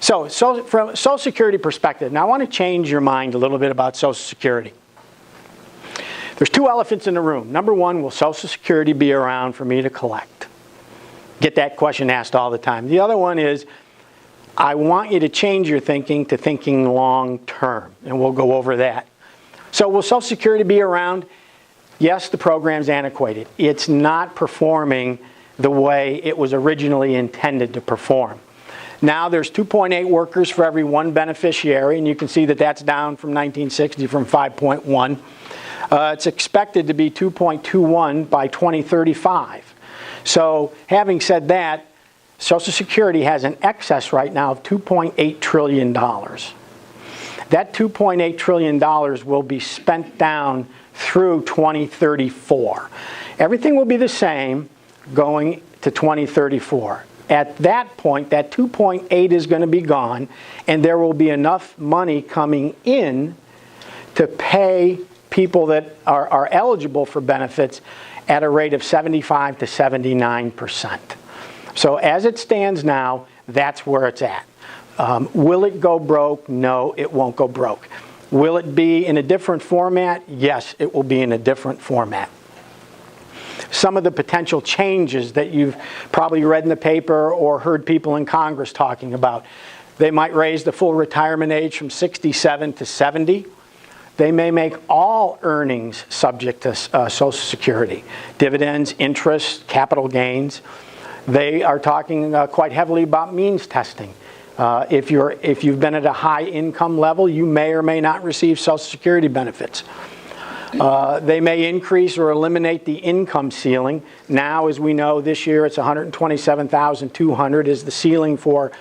So from a Social Security perspective, now I want to change your mind a little bit about Social Security. There's two elephants in the room. Number one, will Social Security be around for me to collect? Get that question asked all the time. The other one is, I want you to change your thinking to thinking long term, and we'll go over that. So will Social Security be around? Yes, the program's antiquated. It's not performing the way it was originally intended to perform. Now there's 2.8 workers for every one beneficiary, and you can see that that's down from 1960 from 5.1. It's expected to be 2.21 by 2035. So having said that, Social Security has an excess right now of $2.8 trillion. That $2.8 trillion will be spent down through 2034. Everything will be the same going to 2034. At that point, that 2.8 is going to be gone, and there will be enough money coming in to pay people that are eligible for benefits at a rate of 75 to 79%. So as it stands now, that's where it's at. Will it go broke? No, it won't go broke. Will it be in a different format? Yes, it will be in a different format. Some of the potential changes that you've probably read in the paper or heard people in Congress talking about. They might raise the full retirement age from 67 to 70. They may make all earnings subject to Social Security. Dividends, interest, capital gains. They are talking quite heavily about means testing. If you've been at a high income level, you may or may not receive Social Security benefits. They may increase or eliminate the income ceiling. Now, as we know, this year it's $127,200 is the ceiling for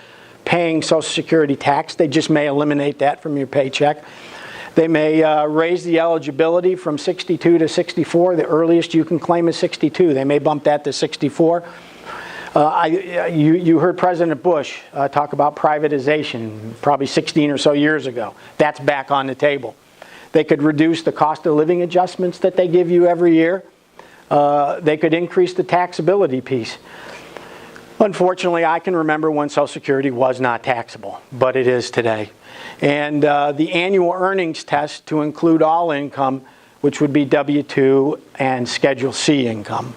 paying Social Security tax. They just may eliminate that from your paycheck. They may raise the eligibility from 62 to 64. The earliest you can claim is 62. They may bump that to 64. You heard President Bush talk about privatization probably 16 or so years ago. That's back on the table. They could reduce the cost of living adjustments that they give you every year. They could increase the taxability piece. Unfortunately, I can remember when Social Security was not taxable, but it is today. And the annual earnings test to include all income, which would be W-2 and Schedule C income.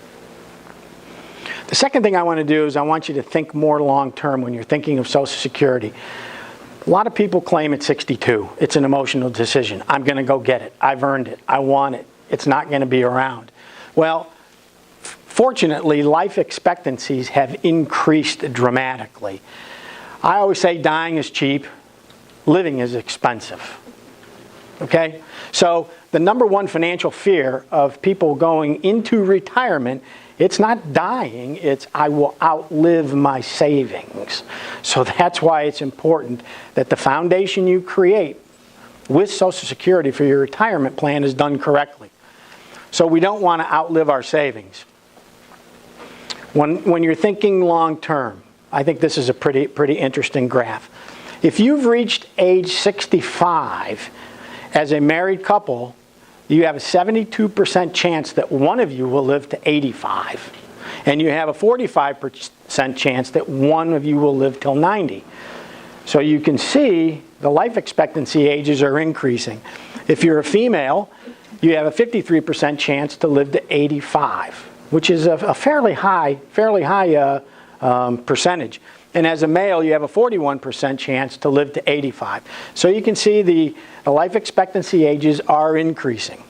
The second thing I want to do is I want you to think more long term when you're thinking of Social Security. A lot of people claim at 62, it's an emotional decision. I'm going to go get it. I've earned it. I want it. It's not going to be around. Well, fortunately, life expectancies have increased dramatically. I always say dying is cheap, living is expensive. Okay? So the number one financial fear of people going into retirement, it's not dying, it's I will outlive my savings. So that's why it's important that the foundation you create with Social Security for your retirement plan is done correctly. So we don't want to outlive our savings. When you're thinking long term, I think this is a pretty interesting graph. If you've reached age 65 as a married couple, you have a 72% chance that one of you will live to 85. And you have a 45% chance that one of you will live till 90. So you can see the life expectancy ages are increasing. If you're a female, you have a 53% chance to live to 85, which is a fairly high percentage. And as a male, you have a 41% chance to live to 85. So you can see the life expectancy ages are increasing.